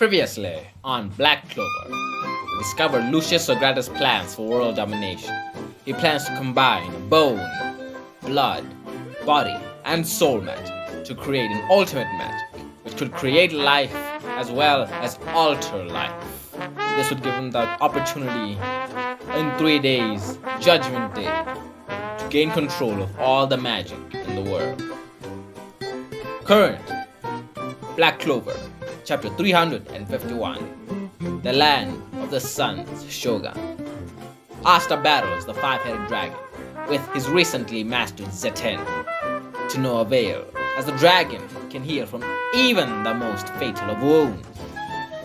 Previously on Black Clover, we discovered Lucius Socrates' plans for world domination. He plans to combine bone, blood, body, and soul magic to create an ultimate magic which could create life as well as alter life. This would give him the opportunity in 3 days, Judgment Day, to gain control of all the magic in the world. Current Black Clover, Chapter 351, The Land of the Sun's Shogun. Asta battles the five-headed dragon with his recently mastered Zeten, to no avail, as the dragon can heal from even the most fatal of wounds.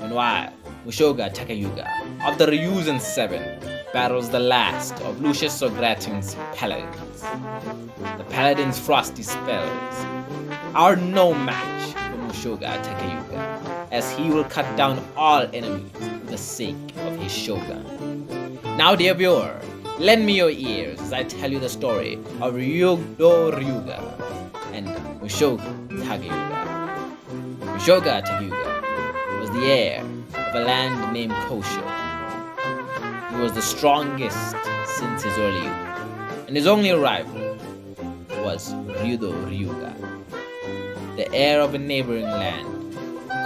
Meanwhile, Mushoga Takayuga of the Ryuzen 7 battles the last of Lucius Socrates' paladins. The paladins' frosty spells are no match for Mushoga Takayuga, as he will cut down all enemies for the sake of his shogun. Now, dear viewer, lend me your ears as I tell you the story of Ryudo Ryuga and Mushoga Takayuga. Mushoga Takayuga was the heir of a land named Kosho. He was the strongest since his early youth, and his only rival was Ryudo Ryuga, the heir of a neighboring land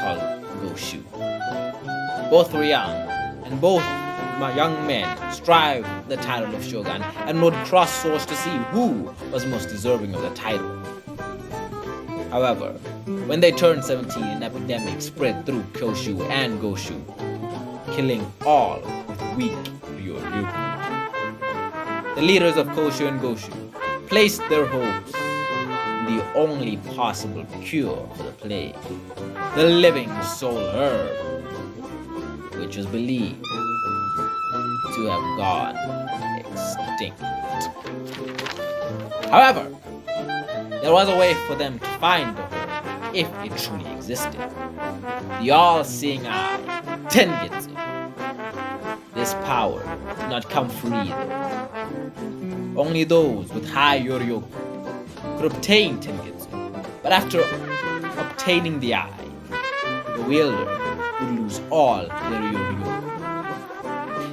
called Goshu. Both were young, and both young men strived for the title of Shogun and would cross swords to see who was most deserving of the title. However, when they turned 17, an epidemic spread through Kyoshu and Goshu, killing all with weak Ryu. The leaders of Koshu and Goshu placed their hopes in the only possible cure for the plague, the living soul herb, which was believed to have gone extinct. However, there was a way for them to find the herb if it truly existed. The all-seeing eye, Tengetsu. This power did not come free though. Only those with high Yoryoku could obtain Tengetsu, but after obtaining the eye, the wielder would lose all their Yoryoku.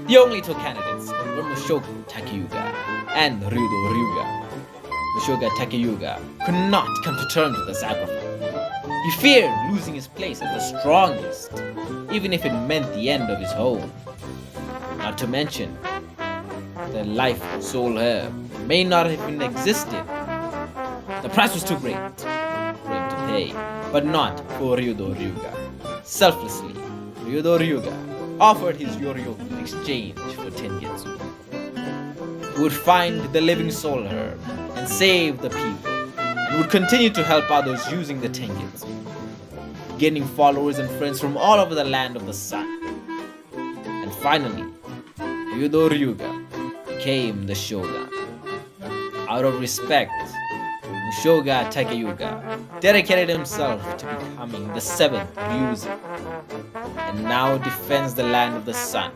The only two candidates were Mushoga Takayuga and Ryudo Ryuga. Mushoga Takayuga could not come to terms with the sacrifice. He feared losing his place as the strongest, even if it meant the end of his home. Not to mention, the life soul herb may not have even existed. The price was too great for him to pay, but not for Ryudo Ryuga. Selflessly, Ryudo Ryuga offered his Yoryoku in exchange for Tengetsu. He would find the living soul herb and save the people, and would continue to help others using the Tengetsu, gaining followers and friends from all over the land of the sun. And finally, Ryudo Ryuga became the shogun. Out of respect, Mushoga Takayuga dedicated himself to becoming the 7th Ryuzen, and now defends the land of the sun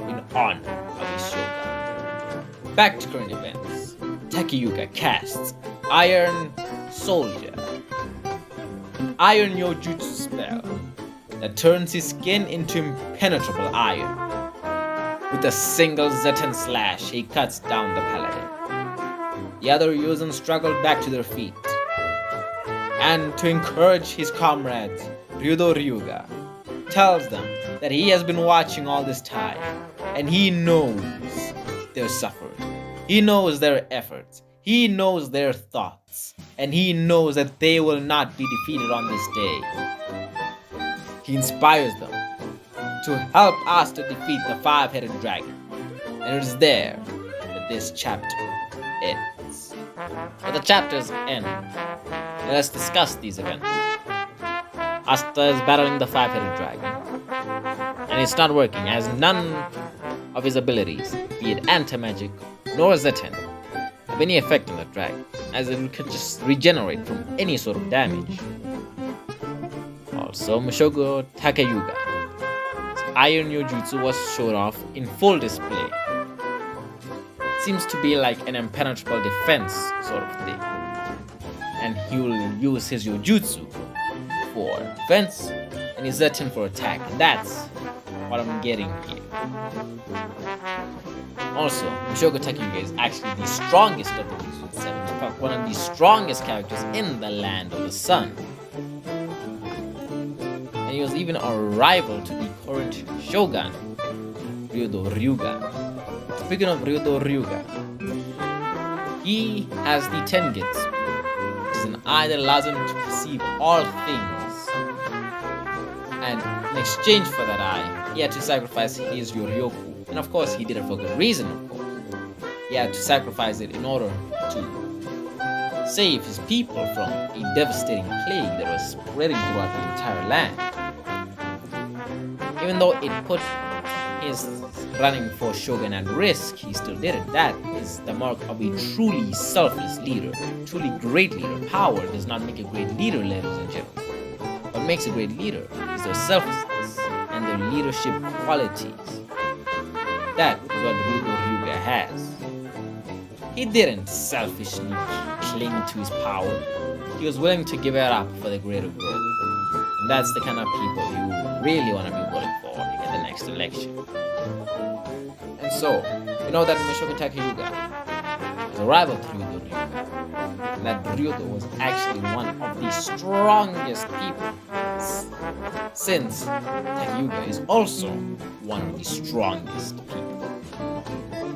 in honor of his shogun. Back to current events. Takayuga casts Iron Soldier, an iron Yojutsu spell that turns his skin into impenetrable iron. With a single Zeten slash, he cuts down the paladin. The other Ryuzen struggled back to their feet, and to encourage his comrades, Ryudo Ryuga tells them that he has been watching all this time, and he knows their suffering. He knows their efforts. He knows their thoughts, and he knows that they will not be defeated on this day. He inspires them to help us to defeat the five-headed dragon, and it is there that this chapter ends. But the chapters end. Let us discuss these events. Asta is battling the five-headed dragon, and it's not working, as none of his abilities, be it anti-magic nor Zeten, have any effect on the dragon, as it could just regenerate from any sort of damage. Also, Mushoga Takayuga's Iron Yojutsu was shown off in full display. It seems to be like an impenetrable defense sort of thing, and he will use his Yojutsu for defense and he's certain for attack. And that's what I'm getting here. Also, Mushoku Takuga is actually the strongest of the Ryuzen 7. In fact, one of the strongest characters in the land of the sun. And he was even a rival to the current Shogun, Ryodo Ryuga. Speaking of Ryodo Ryuga, he has the Tengetsu, which is an eye that allows him to perceive all things. And in exchange for that eye, he had to sacrifice his Yoryoku. And of course, he did it for good reason, of course. He had to sacrifice it in order to save his people from a devastating plague that was spreading throughout the entire land. Even though it put his running for Shogun at risk, he still did it. That is the mark of a truly selfless leader, truly great leader. Power does not make a great leader, ladies and gentlemen. What makes a great leader is their selflessness and their leadership qualities. That is what Ryodo Ryuga has. He didn't selfishly cling to his power. He was willing to give it up for the greater good. And that's the kind of people you really want to be voting for in the next election. And so, you know that Mushoku Takuga was a rival to Ryodo Ryuga. And that Ryodo was actually one of the strongest people, since Takuga is also one of the strongest people.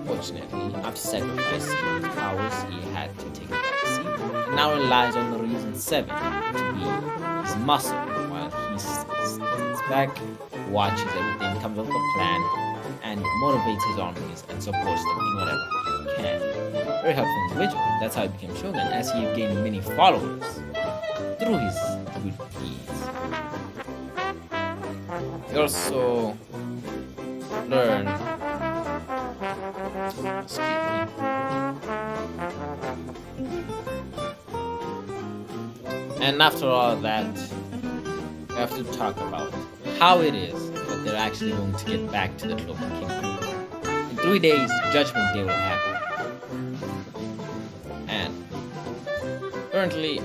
Fortunately, after sacrificing his powers, he had to take a back seat, and now relies on the Ryuzen 7 to be his muscle while he sits back, watches everything, comes up with a plan, and motivates his armies and supports them in whatever way he can. Very helpful individual. That's how he became Shogun, as he gained many followers through his good deeds. He also learned. Excuse me. And after all that, we have to talk about how it is that they're actually going to get back to the Clover Kingdom. In 3 days, Judgment Day will happen. And currently,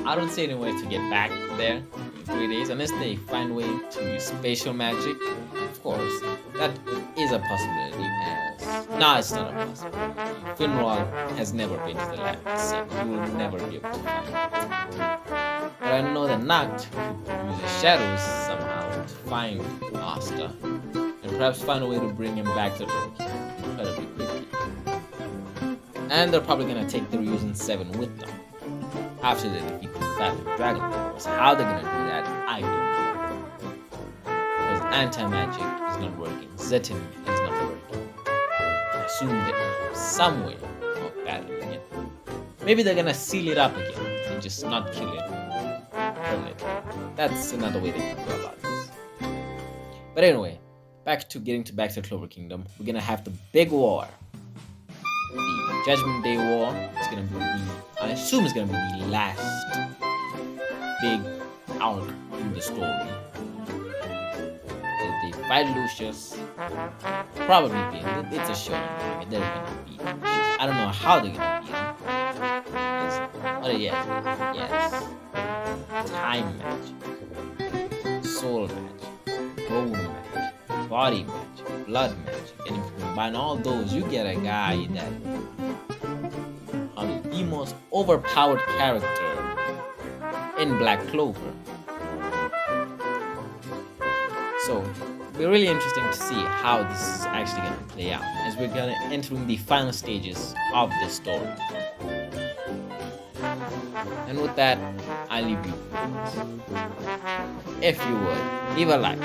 I don't see any way to get back there in 3 days unless they find a way to use spatial magic. Of course, that is a possibility. No, it's not a possibility. Finral has never been to the land of the sun. You will never be able to find it. But I know that Nacht could use the shadows somehow to find Asta, and perhaps find a way to bring him back to the kingdom incredibly quickly. And they're probably gonna take the Ryuzen 7 with them after they defeat the Phantom Dragon. Of course, how they're gonna do that, I don't know. Because anti-magic is not working. Zetin is not working. Assume that some way of battling it. Maybe they're gonna seal it up again and just not kill it permanently. That's another way they can go about this. But anyway, back to Clover Kingdom. We're gonna have the big war, the Judgment Day War. It's gonna be I assume it's gonna be the last big arc in the story. They fight Lucius. Probably beat him. It's a show. They're gonna beat him. I don't know how they're gonna beat him. Yes. Time magic, soul magic, bone magic, body magic, blood magic, and if you combine all those, you get a guy that the most overpowered character in Black Clover. So it'll be really interesting to see how this is actually going to play out, as we're going to enter the final stages of this story. And with that, I leave you. If you would, leave a like,